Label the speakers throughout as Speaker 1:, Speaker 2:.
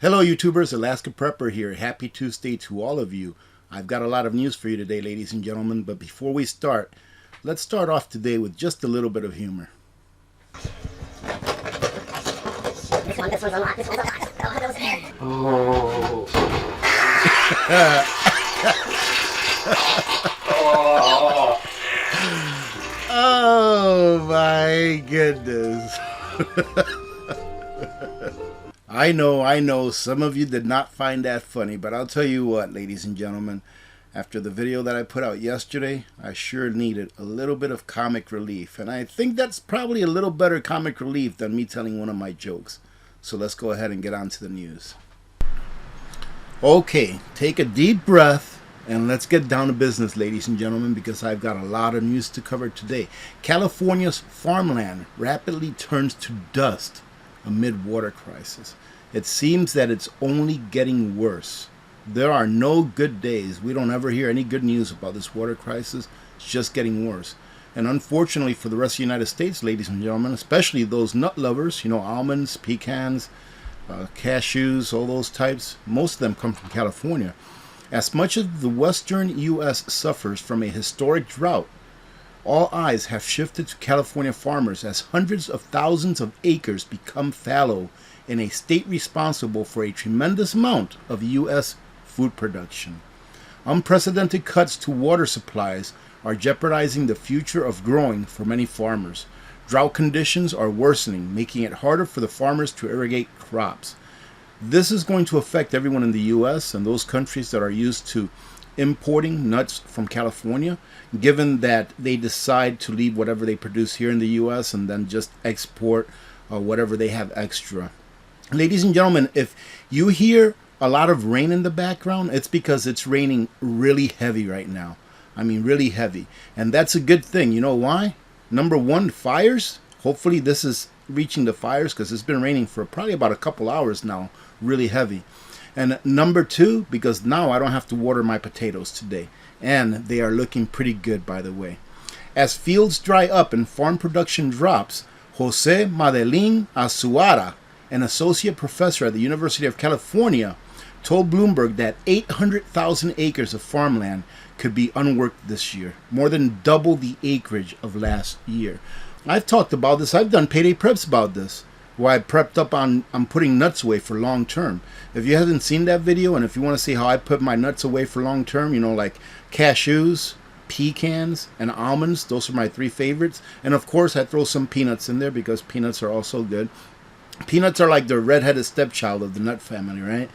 Speaker 1: Hello YouTubers, Alaska Prepper here. Happy Tuesday to all of you. I've got a lot of news for you today, ladies and gentlemen, but before we start, let's start off today with just a little bit of humor.
Speaker 2: This one's unlocked, this one's unlocked. Oh, that was there.
Speaker 1: Oh my goodness. I know, some of you did not find that funny, but I'll tell you what, ladies and gentlemen, after the video that I put out yesterday, I sure needed a little bit of comic relief, and I think that's probably a little better comic relief than me telling one of my jokes. So let's go ahead and get on to the news. Okay, take a deep breath, and let's get down to business, ladies and gentlemen, because I've got a lot of news to cover today. California's farmland rapidly turns to dust amid water crisis. It seems that it's only getting worse. There are no good days. We don't ever hear any good news about this water crisis. It's just getting worse. And unfortunately for the rest of the United States, ladies and gentlemen, especially those nut lovers, almonds, pecans, cashews, all those types, most of them come from California. As much as the western U.S. suffers from a historic drought, all eyes have shifted to California farmers as hundreds of thousands of acres become fallow in a state responsible for a tremendous amount of U.S. food production. Unprecedented cuts to water supplies are jeopardizing the future of growing for many farmers. Drought conditions are worsening, making it harder for the farmers to irrigate crops. This is going to affect everyone in the U.S. and those countries that are used to importing nuts from California, given that they decide to leave whatever they produce here in the U.S. and then just export whatever they have extra. Ladies and gentlemen, if you hear a lot of rain in the background, it's because it's raining really heavy right now. I mean, really heavy. And that's a good thing. You know why? Number one, fires. Hopefully this is reaching the fires because it's been raining for probably about a couple hours now, really heavy. And number two, because now I don't have to water my potatoes today. And they are looking pretty good, by the way. As fields dry up and farm production drops, Jose Madelin Azuara, an associate professor at the University of California, told Bloomberg that 800,000 acres of farmland could be unworked this year, more than double the acreage of last year. I've talked about this. I've done payday preps about this, where I prepped up on putting nuts away for long term. If you haven't seen that video, and if you want to see how I put my nuts away for long term, like cashews, pecans, and almonds, those are my three favorites. And of course, I throw some peanuts in there because peanuts are also good. Peanuts are like the red-headed stepchild of the nut family, right?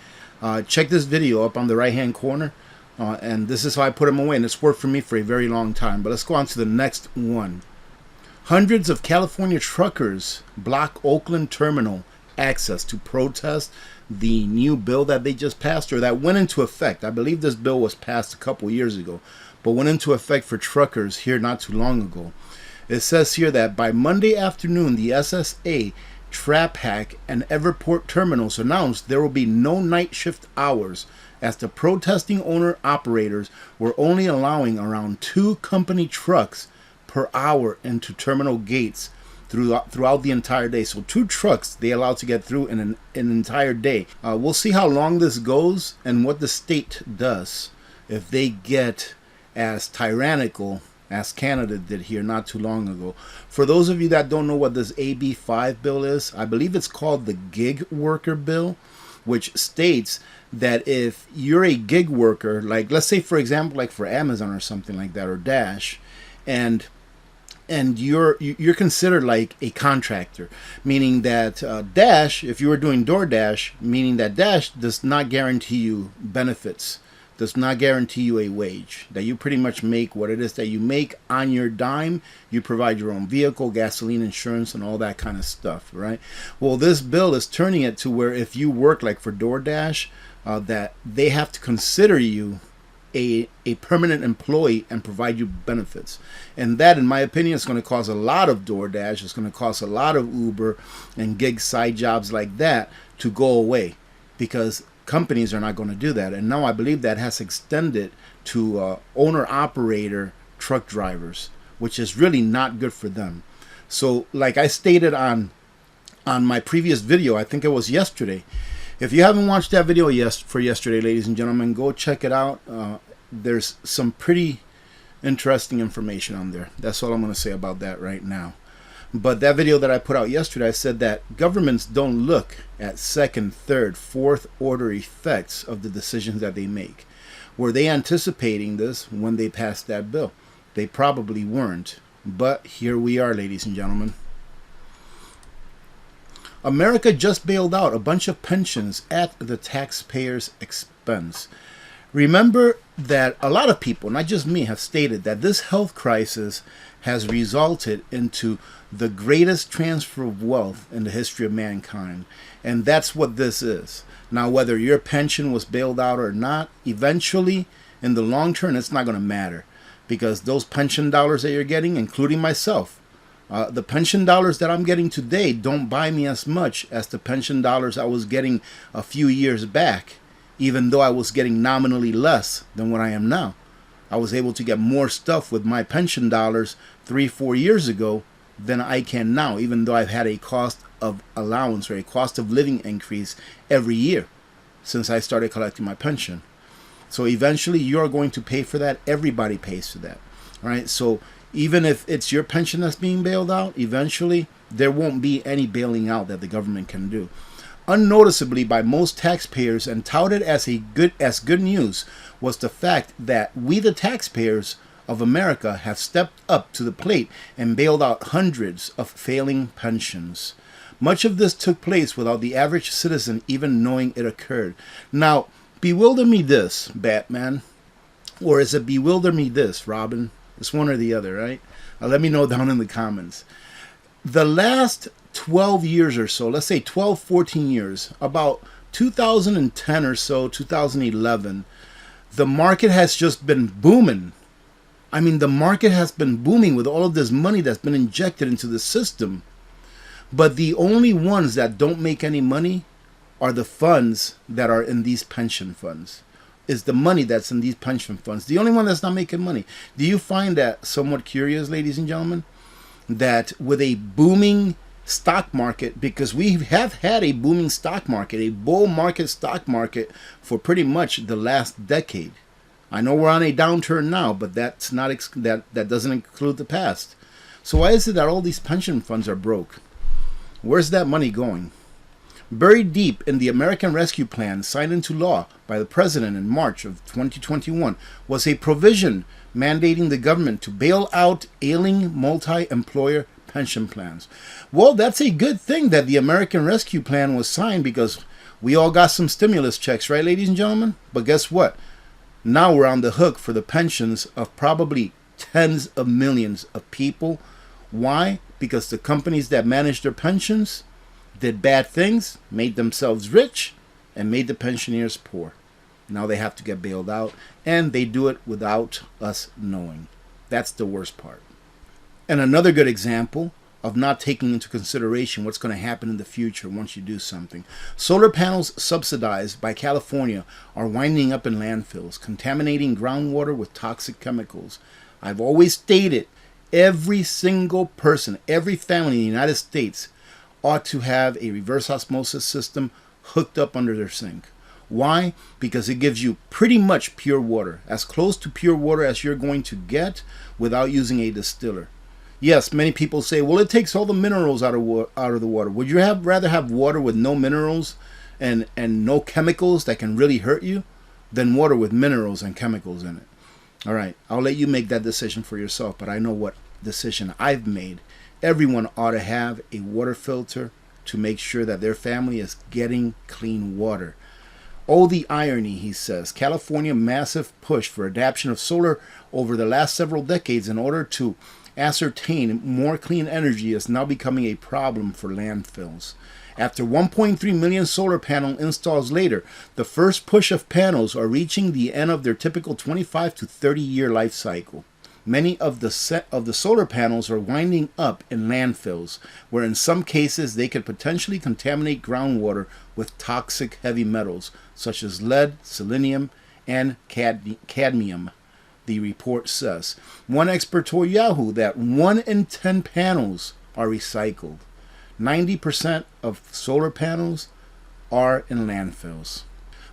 Speaker 1: Check this video up on the right-hand corner. And this is how I put them away, and it's worked for me for a very long time. But let's go on to the next one. Hundreds of California truckers block Oakland terminal access to protest the new bill that they just passed, or that went into effect. I believe this bill was passed a couple years ago, but went into effect for truckers here not too long ago. It says here that by Monday afternoon, the SSA, Trap Hack, and Everport terminals announced there will be no night shift hours, as the protesting owner-operators were only allowing around 2 company trucks per hour into terminal gates throughout the entire day. So 2 trucks they allowed to get through in an entire day. We'll see how long this goes and what the state does if they get as tyrannical as Canada did here not too long ago. For those of you that don't know what this AB 5 bill is, I believe it's called the Gig Worker Bill, which states that if you're a gig worker, like let's say for example like for Amazon or something like that, or Dash, and you're considered like a contractor, meaning that Dash, if you were doing DoorDash, meaning that Dash does not guarantee you benefits, does not guarantee you a wage, that you pretty much make what it is that you make on your dime. You provide your own vehicle, gasoline, insurance, and all that kind of stuff, right? Well, this bill is turning it to where if you work like for DoorDash, that they have to consider you a permanent employee and provide you benefits. And that, in my opinion, is going to cause a lot of DoorDash, it's going to cause a lot of Uber and gig side jobs like that to go away, because companies are not going to do that. And now I believe that has extended to owner-operator truck drivers, which is really not good for them. So like I stated on my previous video, I think it was yesterday, If you haven't watched that video for yesterday, ladies and gentlemen, go check it out. There's some pretty interesting information on there. That's all I'm going to say about that right now. But that video that I put out yesterday, I said that governments don't look at second, third, fourth order effects of the decisions that they make. Were they anticipating this when they passed that bill? They probably weren't. But here we are, ladies and gentlemen. America just bailed out a bunch of pensions at the taxpayers' expense. Remember that a lot of people, not just me, have stated that this health crisis has resulted into the greatest transfer of wealth in the history of mankind. And that's what this is. Now, whether your pension was bailed out or not, eventually, in the long term, it's not going to matter. Because those pension dollars that you're getting, including myself, the pension dollars that I'm getting today don't buy me as much as the pension dollars I was getting a few years back, even though I was getting nominally less than what I am now. I was able to get more stuff with my pension dollars 3-4 years ago than I can now, even though I've had a cost of allowance or a cost of living increase every year since I started collecting my pension. So eventually you're going to pay for that. Everybody pays for that. All right. So even if it's your pension that's being bailed out, eventually there won't be any bailing out that the government can do. Unnoticeably by most taxpayers and touted as good news was the fact that we, the taxpayers of America, have stepped up to the plate and bailed out hundreds of failing pensions. Much of this took place without the average citizen even knowing it occurred. Now, bewilder me this, Batman, or is it bewilder me this, Robin? It's one or the other, right? Let me know down in the comments. The last 12 years or so, let's say 12, 14 years, about 2010 or so, 2011, the market has just been booming. I mean, the market has been booming with all of this money that's been injected into the system. But the only ones that don't make any money are the funds that are in these pension funds. Is the money that's in these pension funds. The only one that's not making money. Do you find that somewhat curious, ladies and gentlemen? That with a booming stock market, because we have had a booming stock market, a bull market stock market for pretty much the last decade. I know we're on a downturn now, but that's not that doesn't include the past. So why is it that all these pension funds are broke? Where's that money going? Buried deep in the American Rescue Plan signed into law by the President in March of 2021 was a provision mandating the government to bail out ailing multi-employer pension plans. Well, that's a good thing that the American Rescue Plan was signed because we all got some stimulus checks, right, ladies and gentlemen? But guess what? Now we're on the hook for the pensions of probably tens of millions of people. Why? Because the companies that manage their pensions did bad things, made themselves rich, and made the pensioners poor. Now they have to get bailed out, and they do it without us knowing. That's the worst part. And another good example of not taking into consideration what's going to happen in the future once you do something. Solar panels subsidized by California are winding up in landfills, contaminating groundwater with toxic chemicals. I've always stated every single person, every family in the United States ought to have a reverse osmosis system hooked up under their sink. Why? Because it gives you pretty much pure water, as close to pure water as you're going to get without using a distiller. Yes, many people say, well, it takes all the minerals out of the water. Would you rather have water with no minerals and no chemicals that can really hurt you than water with minerals and chemicals in it? All right, I'll let you make that decision for yourself, but I know what decision I've made. Everyone ought to have a water filter to make sure that their family is getting clean water. Oh, the irony, he says. California's massive push for adoption of solar over the last several decades in order to ascertain more clean energy is now becoming a problem for landfills. After 1.3 million solar panel installs later, the first push of panels are reaching the end of their typical 25 to 30 year life cycle. Many of the solar panels are winding up in landfills, where in some cases they could potentially contaminate groundwater with toxic heavy metals, such as lead, selenium, and cadmium, the report says. One expert told Yahoo that 1 in 10 panels are recycled. 90% of solar panels are in landfills.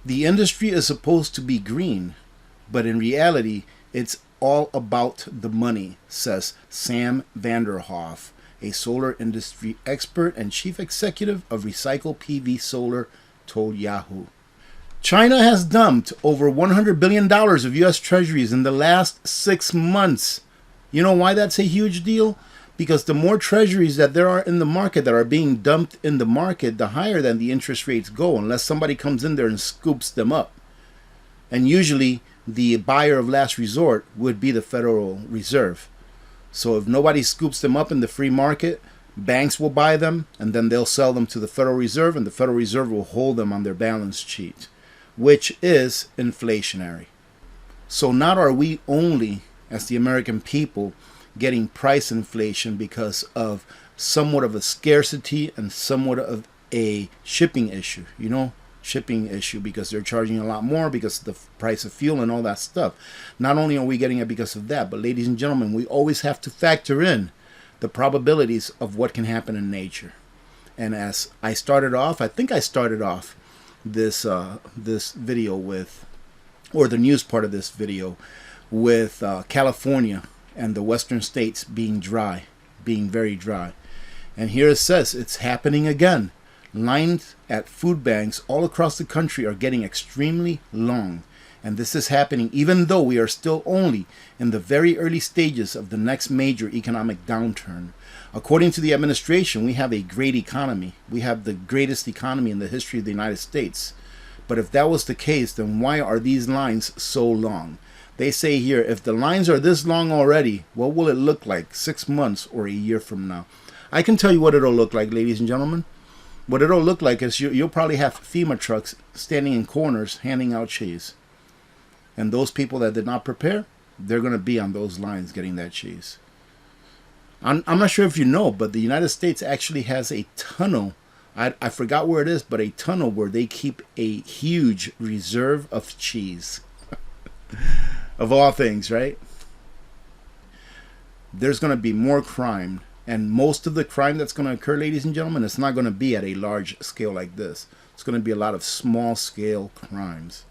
Speaker 1: The industry is supposed to be green, but in reality, it's all about the money, says Sam Vanderhoff, a solar industry expert and chief executive of Recycle PV Solar, told Yahoo. China has dumped over $100 billion of U.S. treasuries in the last 6 months. You know why that's a huge deal? Because the more treasuries that there are in the market that are being dumped in the market, the higher than the interest rates go, unless somebody comes in there and scoops them up. And usually the buyer of last resort would be the Federal Reserve. So if nobody scoops them up in the free market, banks will buy them, and then they'll sell them to the Federal Reserve, and the Federal Reserve will hold them on their balance sheet, which is inflationary. So not are we only, as the American people, getting price inflation because of somewhat of a scarcity and somewhat of a shipping issue, because they're charging a lot more because of the price of fuel and all that stuff. Not only are we getting it because of that, but ladies and gentlemen, we always have to factor in the probabilities of what can happen in nature. And as I started off, I think I started off this video with, or the news part of this video, with California and the western states being very dry. And here it says it's happening again. Lines at food banks all across the country are getting extremely long. And this is happening even though we are still only in the very early stages of the next major economic downturn. According to the administration, we have a great economy. We have the greatest economy in the history of the United States. But if that was the case, then why are these lines so long? They say here, if the lines are this long already, what will it look like 6 months or a year from now? I can tell you what it'll look like, ladies and gentlemen. What it'll look like is you'll probably have FEMA trucks standing in corners handing out cheese. And those people that did not prepare, they're going to be on those lines getting that cheese. I'm not sure if you know, but the United States actually has a tunnel. I forgot where it is, but a tunnel where they keep a huge reserve of cheese. Of all things, right? There's going to be more crime. And most of the crime that's going to occur, ladies and gentlemen, it's not going to be at a large scale like this. It's going to be a lot of small scale crimes.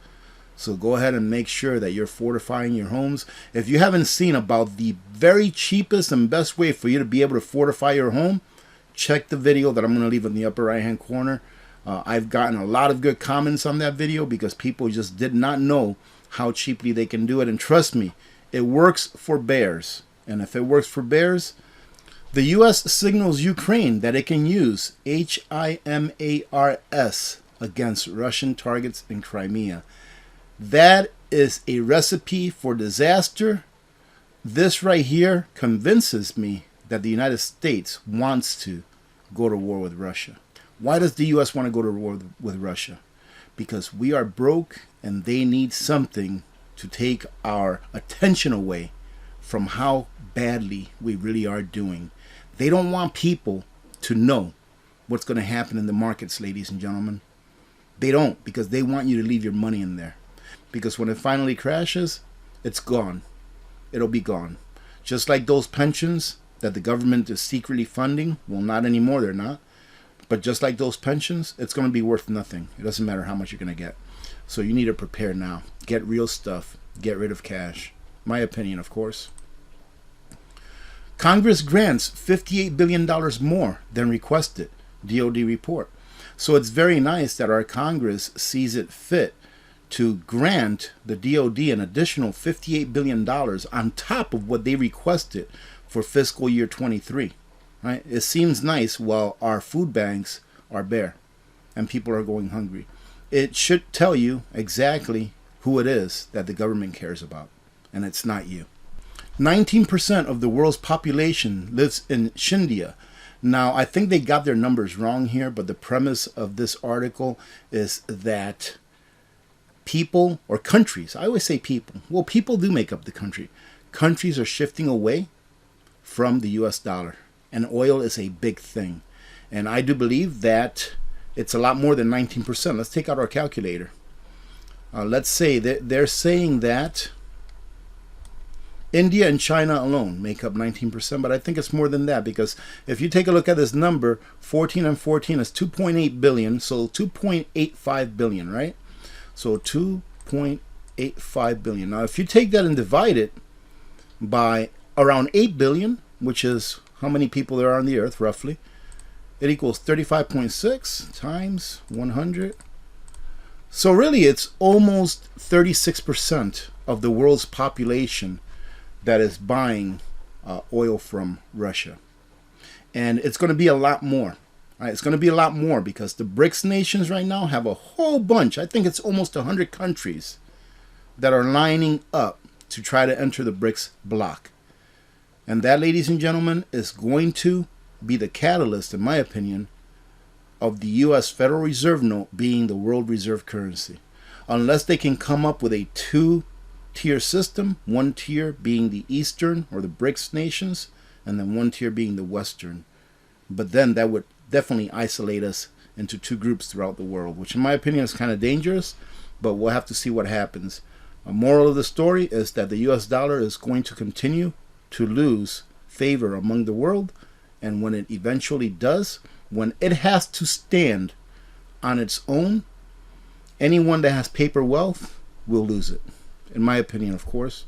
Speaker 1: So go ahead and make sure that you're fortifying your homes. If you haven't seen about the very cheapest and best way for you to be able to fortify your home, check the video that I'm going to leave in the upper right hand corner. I've gotten a lot of good comments on that video because people just did not know how cheaply they can do it. And trust me, it works for bears. And if it works for bears, the U.S. signals Ukraine that it can use HIMARS against Russian targets in Crimea. That is a recipe for disaster. This right here convinces me that the United States wants to go to war with Russia. Why does the U.S. want to go to war with Russia? Because we are broke and they need something to take our attention away from how badly we really are doing. They don't want people to know what's going to happen in the markets, ladies and gentlemen. They don't, because they want you to leave your money in there. Because when it finally crashes, it's gone. It'll be gone. Just like those pensions that the government is secretly funding. Well, not anymore, they're not. But just like those pensions, it's going to be worth nothing. It doesn't matter how much you're going to get. So you need to prepare now. Get real stuff. Get rid of cash. My opinion, of course. Congress grants $58 billion more than requested, DOD report. So it's very nice that our Congress sees it fit to grant the DOD an additional $58 billion on top of what they requested for fiscal year 23. Right? It seems nice while our food banks are bare and people are going hungry. It should tell you exactly who it is that the government cares about, and it's not you. 19% of the world's population lives in Shindia. Now, I think they got their numbers wrong here, but the premise of this article is that people, or countries, I always say people. Well, people do make up the country. Countries are shifting away from the US dollar, and oil is a big thing. And I do believe that it's a lot more than 19%. Let's take out our calculator. Let's say that they're saying that India and China alone make up 19%, but I think it's more than that, because if you take a look at this number, 14 and 14 is 2.8 billion, so 2.85 billion, right? So 2.85 billion. Now, if you take that and divide it by around 8 billion, which is how many people there are on the earth, roughly, it equals 35.6 times 100. So really, it's almost 36% of the world's population that is buying oil from Russia. And it's going to be a lot more. Right? It's going to be a lot more because the BRICS nations right now have a whole bunch. I think it's almost 100 countries that are lining up to try to enter the BRICS bloc. And that, ladies and gentlemen, is going to be the catalyst, in my opinion, of the U.S. Federal Reserve note being the world reserve currency. Unless they can come up with a two-tier system, one tier being the Eastern or the BRICS nations, and then one tier being the Western. But then that would definitely isolate us into two groups throughout the world, which in my opinion is kind of dangerous, but we'll have to see what happens. A moral of the story is that the U.S. dollar is going to continue to lose favor among the world, and when it eventually does, when it has to stand on its own, anyone that has paper wealth will lose it. In my opinion, of course.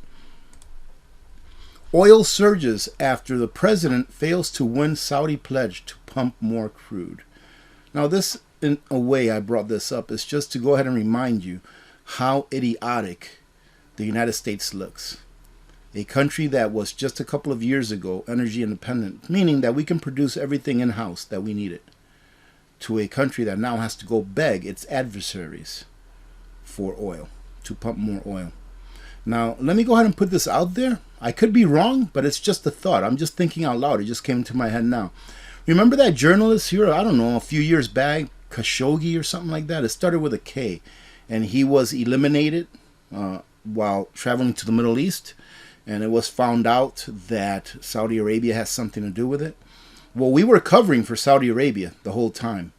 Speaker 1: Oil surges after the president fails to win Saudi pledge to pump more crude. Now this, in a way, I brought this up, is just to go ahead and remind you how idiotic the United States looks. A country that was just a couple of years ago energy independent, meaning that we can produce everything in-house that we needed, to a country that now has to go beg its adversaries for oil, to pump more oil. Now, let me go ahead and put this out there. I could be wrong, but it's just a thought. I'm just thinking out loud. It just came into my head now. Remember that journalist here, I don't know, a few years back, Khashoggi or something like that? It started with a K. And he was eliminated while traveling to the Middle East. And it was found out that Saudi Arabia has something to do with it. Well, we were covering for Saudi Arabia the whole time.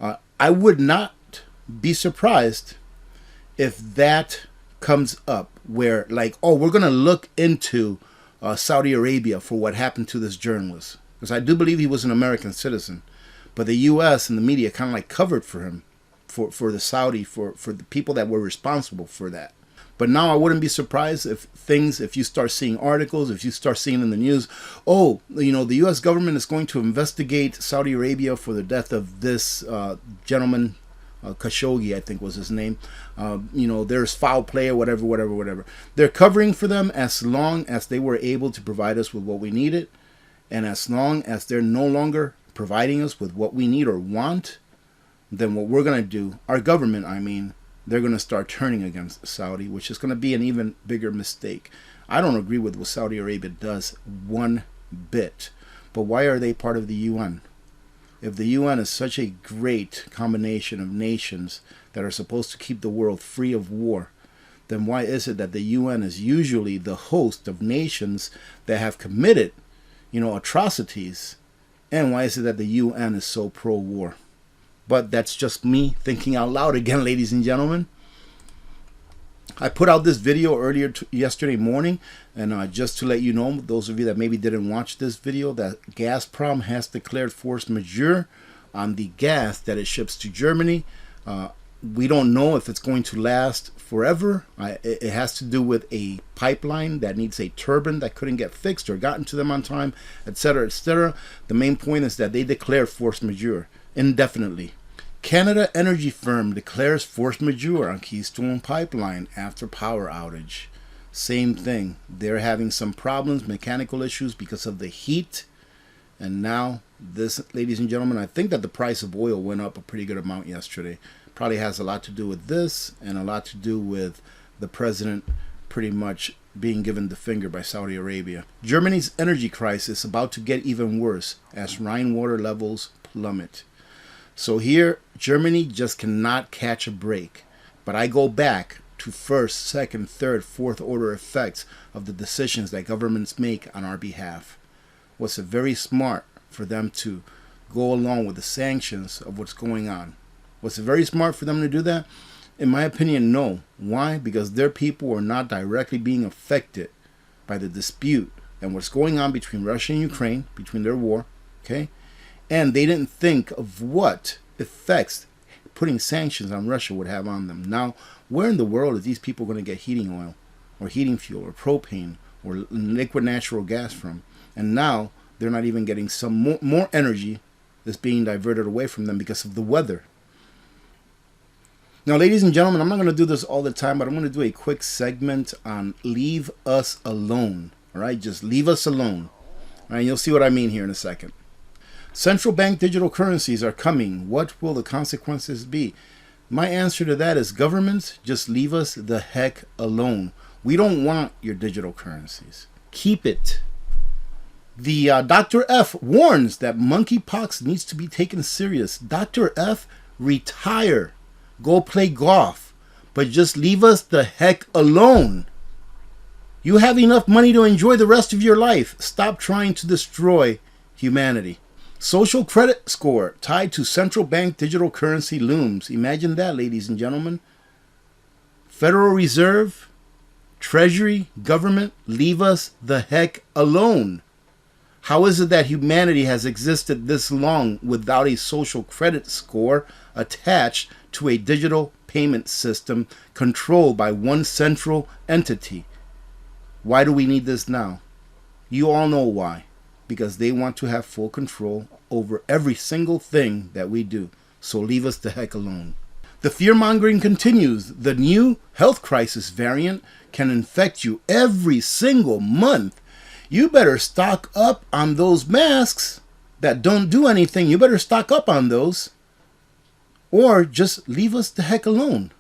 Speaker 1: I would not be surprised if that comes up where, like, oh, we're going to look into Saudi Arabia for what happened to this journalist. Because I do believe he was an American citizen. But the U.S. and the media kind of like covered for him, for the Saudi, for the people that were responsible for that. But now I wouldn't be surprised if you start seeing articles, if you start seeing in the news, oh, you know, the U.S. government is going to investigate Saudi Arabia for the death of this gentleman, Khashoggi, I think was his name. You know, there's foul play or whatever. They're covering for them as long as they were able to provide us with what we needed. And as long as they're no longer providing us with what we need or want, then what we're going to do, our government, I mean, they're going to start turning against Saudi, which is going to be an even bigger mistake. I don't agree with what Saudi Arabia does one bit. But why are they part of the UN? If the UN is such a great combination of nations that are supposed to keep the world free of war, then why is it that the UN is usually the host of nations that have committed, you know, atrocities? And why is it that the UN is so pro-war? But that's just me thinking out loud again, ladies and gentlemen. I put out this video earlier yesterday morning, and just to let you know, those of you that maybe didn't watch this video, that Gazprom has declared force majeure on the gas that it ships to Germany. We don't know if it's going to last forever. It has to do with a pipeline that needs a turbine that couldn't get fixed or gotten to them on time, etc., etc. The main point is that they declared force majeure indefinitely. Canada energy firm declares force majeure on Keystone Pipeline after power outage. Same thing. They're having some problems, mechanical issues because of the heat. And now this, ladies and gentlemen, I think that the price of oil went up a pretty good amount yesterday. Probably has a lot to do with this and a lot to do with the president pretty much being given the finger by Saudi Arabia. Germany's energy crisis is about to get even worse as Rhine water levels plummet. So here, Germany just cannot catch a break. But I go back to first, second, third, fourth order effects of the decisions that governments make on our behalf. Was it very smart for them to go along with the sanctions of what's going on? Was it very smart for them to do that? In my opinion, no. Why? Because their people are not directly being affected by the dispute and what's going on between Russia and Ukraine, between their war, okay? And they didn't think of what effects putting sanctions on Russia would have on them. Now, where in the world is these people going to get heating oil or heating fuel or propane or liquid natural gas from? And now they're not even getting some more energy that's being diverted away from them because of the weather. Now, ladies and gentlemen, I'm not going to do this all the time, but I'm going to do a quick segment on leave us alone. All right, just leave us alone. All right, you'll see what I mean here in a second. Central bank digital currencies are coming. What will the consequences be? My answer to that is governments, just leave us the heck alone. We don't want your digital currencies. Keep it. The Dr. F warns that monkeypox needs to be taken serious. Dr. F, retire. Go play golf. But just leave us the heck alone. You have enough money to enjoy the rest of your life. Stop trying to destroy humanity. Social credit score tied to central bank digital currency looms. Imagine that, ladies and gentlemen. Federal Reserve, Treasury, government, leave us the heck alone. How is it that humanity has existed this long without a social credit score attached to a digital payment system controlled by one central entity? Why do we need this now? You all know why. Because they want to have full control over every single thing that we do. So leave us the heck alone. The fear-mongering continues. The new health crisis variant can infect you every single month. You better stock up on those masks that don't do anything. You better stock up on those. Or just leave us the heck alone.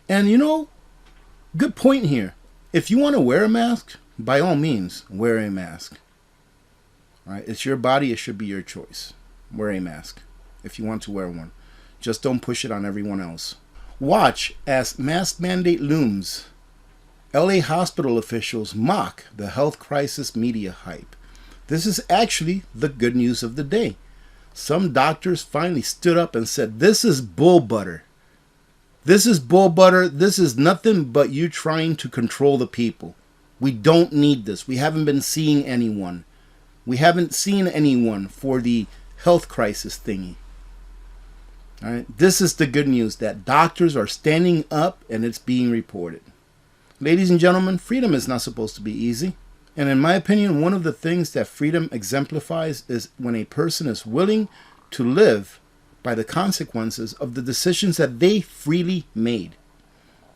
Speaker 1: And you know, good point here. If you want to wear a mask, by all means, wear a mask. Right? It's your body. It should be your choice. Wear a mask if you want to wear one. Just don't push it on everyone else. Watch as mask mandate looms. LA hospital officials mock the health crisis media hype. This is actually the good news of the day. Some doctors finally stood up and said, this is bull butter. This is bull butter. This is nothing but you trying to control the people. We don't need this. We haven't been seeing anyone. We haven't seen anyone for the health crisis thingy. All right. This is the good news, that doctors are standing up and it's being reported. Ladies and gentlemen, freedom is not supposed to be easy. And in my opinion, one of the things that freedom exemplifies is when a person is willing to live by the consequences of the decisions that they freely made,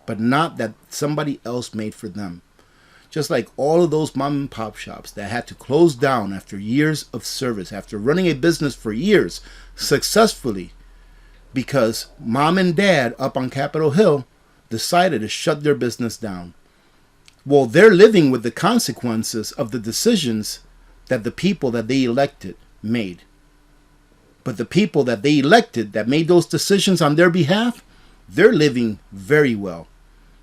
Speaker 1: but not that somebody else made for them. Just like all of those mom and pop shops that had to close down after years of service, after running a business for years successfully, because mom and dad up on Capitol Hill decided to shut their business down. Well, they're living with the consequences of the decisions that the people that they elected made. But the people that they elected that made those decisions on their behalf, they're living very well.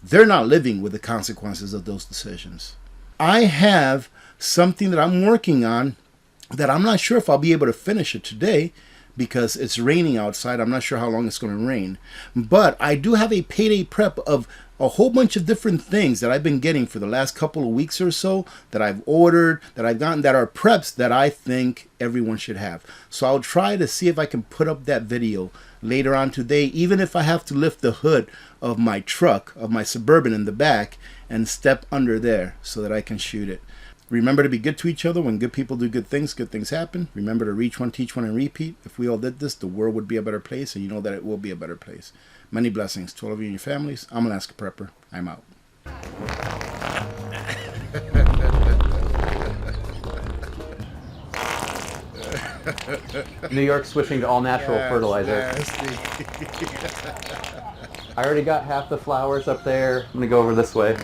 Speaker 1: They're not living with the consequences of those decisions. I have something that I'm working on that I'm not sure if I'll be able to finish it today because it's raining outside. I'm not sure how long it's going to rain. But I do have a payday prep of a whole bunch of different things that I've been getting for the last couple of weeks or so that I've ordered, that I've gotten, that are preps that I think everyone should have. So I'll try to see if I can put up that video later on today, even if I have to lift the hood of my truck, of my Suburban in the back, and step under there so that I can shoot it. Remember to be good to each other. When good people do good things happen. Remember to reach one, teach one, and repeat. If we all did this, the world would be a better place, and you know that it will be a better place. Many blessings to all of you and your families. I'm Alaska Prepper. I'm out.
Speaker 3: New York switching to all natural fertilizer. I already got half the flowers up there. I'm gonna go over this way.